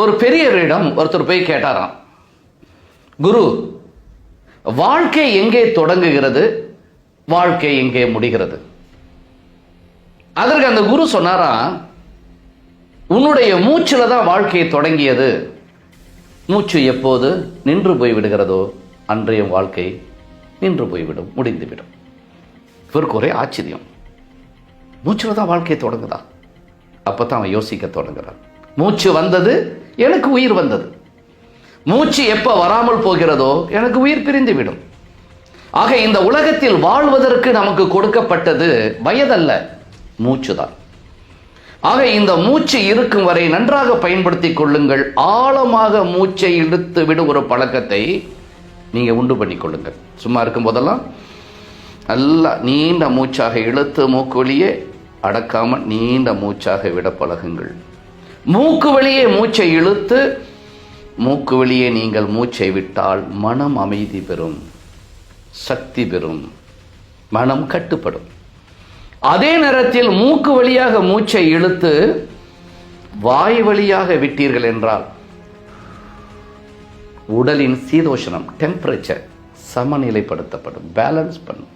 ஒரு பெரியவரிடம் ஒருத்தர் போய் கேட்டாராம், குரு, வாழ்க்கை எங்கே தொடங்குகிறது, வாழ்க்கை எங்கே முடிகிறது? அதற்கு அந்த குரு சொன்னாராம், உன்னுடைய மூச்சுல தான் வாழ்க்கையை தொடங்கியது. மூச்சு எப்போது நின்று போய்விடுகிறதோ அன்றைய வாழ்க்கை நின்று போய்விடும், முடிந்துவிடும். இவருக்கு ஒரே ஆச்சரியம். மூச்சுல தான் வாழ்க்கையை தொடங்குதா? அப்பதான் அவன் யோசிக்க தொடங்குறான். மூச்சு வந்தது, எனக்கு உயிர் வந்தது. மூச்சு எப்ப வராமல் போகிறதோ எனக்கு உயிர் பிரிந்து விடும். ஆக இந்த உலகத்தில் வாழ்வதற்கு நமக்கு கொடுக்கப்பட்டது வயதல்ல, மூச்சு தான். ஆக இந்த மூச்சு இருக்கும் வரை நன்றாக பயன்படுத்திக் கொள்ளுங்கள். ஆழமாக மூச்சை இழுத்து விடும் ஒரு பழக்கத்தை நீங்க உண்டு பண்ணிக் கொள்ளுங்கள். சும்மா இருக்கும் போதெல்லாம் நல்லா நீண்ட மூச்சாக இழுத்து மூக்கு வழியே அடக்காம நீண்ட மூச்சாக விட பழகுங்கள். மூக்கு வழியே மூச்சை இழுத்து மூக்கு வழியே நீங்கள் மூச்சை விட்டால் மனம் அமைதி பெறும், சக்தி பெறும், மனம் கட்டுப்படும். அதே நேரத்தில் மூக்கு வழியாக மூச்சை இழுத்து வாய் வழியாக விட்டீர்கள் என்றால் உடலின் சீதோஷணம், டெம்பரேச்சர் சமநிலைப்படுத்தப்படும், பேலன்ஸ் பண்ணும்.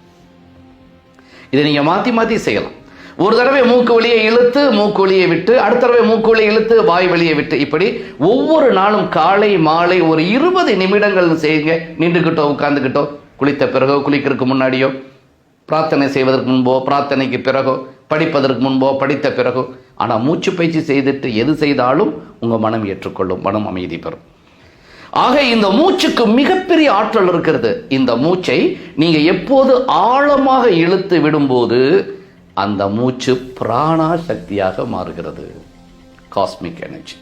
இதை நீங்க மாத்தி மாத்தி செய்யலாம். ஒரு தடவை மூக்கு வழியை இழுத்து மூக்கு வழியை விட்டு, அடுத்த தடவை மூக்கு வழியை இழுத்து வாய் வழியை விட்டு, இப்படி ஒவ்வொரு நாளும் காலை மாலை ஒரு 20 நிமிடங்கள் செய்யுங்க. நின்றுகிட்டோ உட்கார்ந்துகிட்டோ, குளித்த பிறகோ குளிக்கிறதுக்கு முன்னாடியோ, பிரார்த்தனை செய்வதற்கு முன்போ பிரார்த்தனைக்கு பிறகோ, படிப்பதற்கு முன்போ படித்த பிறகோ. ஆனால் மூச்சு பயிற்சி செய்துட்டு எது செய்தாலும் உங்க மனம் ஏற்றுக்கொள்ளும், மனம் அமைதி பெறும். ஆக இந்த மூச்சுக்கு மிகப்பெரிய ஆற்றல் இருக்கிறது. இந்த மூச்சை நீங்க எப்போது ஆழமாக இழுத்து விடும்போது அந்த மூச்சு பிராணா சக்தியாக மாறுகிறது, காஸ்மிக் எனர்ஜி.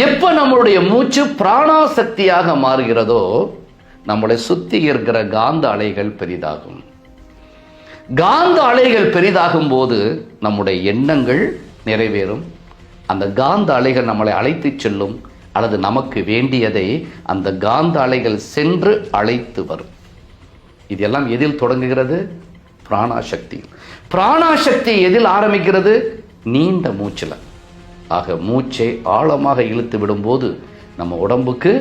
எப்ப நம்மளுடைய மூச்சு பிராணா சக்தியாக மாறுகிறதோ நம்மளை சுத்தி இருக்கிற காந்த அலைகள் பெரிதாகும். காந்த அலைகள் பெரிதாகும் போது நம்முடைய எண்ணங்கள் நிறைவேறும். அந்த காந்த அலைகள் நம்மளை அழைத்து செல்லும், அல்லது நமக்கு வேண்டியதை அந்த காந்த அலைகள் சென்று அழைத்து வரும். இதெல்லாம் எதில் தொடங்குகிறது? பிராணாசக்தி. பிராணாசக்தி எதில் ஆரம்பிக்கிறது? நீண்ட மூச்சுல. ஆக மூச்சை ஆழமாக இழுத்து விடும்போது நம்ம உடம்புக்கு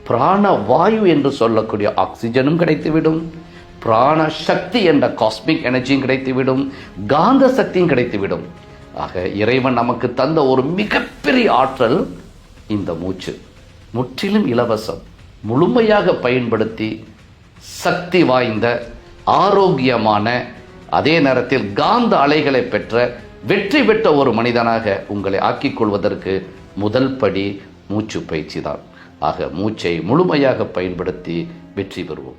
பிராண வாயு என்று சொல்லக்கூடிய ஆக்சிஜனும் கிடைத்துவிடும், பிராண சக்தி என்ற காஸ்மிக் எனர்ஜியும் கிடைத்துவிடும், காந்த சக்தியும் கிடைத்துவிடும். ஆக இறைவன் நமக்கு தந்த ஒரு மிகப்பெரிய ஆற்றல் இந்த மூச்சு. முற்றிலும் இலவசம். முழுமையாக பயன்படுத்தி சக்தி வாய்ந்த, ஆரோக்கியமான, அதே நேரத்தில் காந்த அலைகளை பெற்ற, வெற்றி பெற்ற ஒரு மனிதனாக உங்களை ஆக்கிக் கொள்வதற்கு முதல் படி மூச்சு பயிற்சி தான். ஆக மூச்சை முழுமையாக பயன்படுத்தி வெற்றி பெறுவோம்.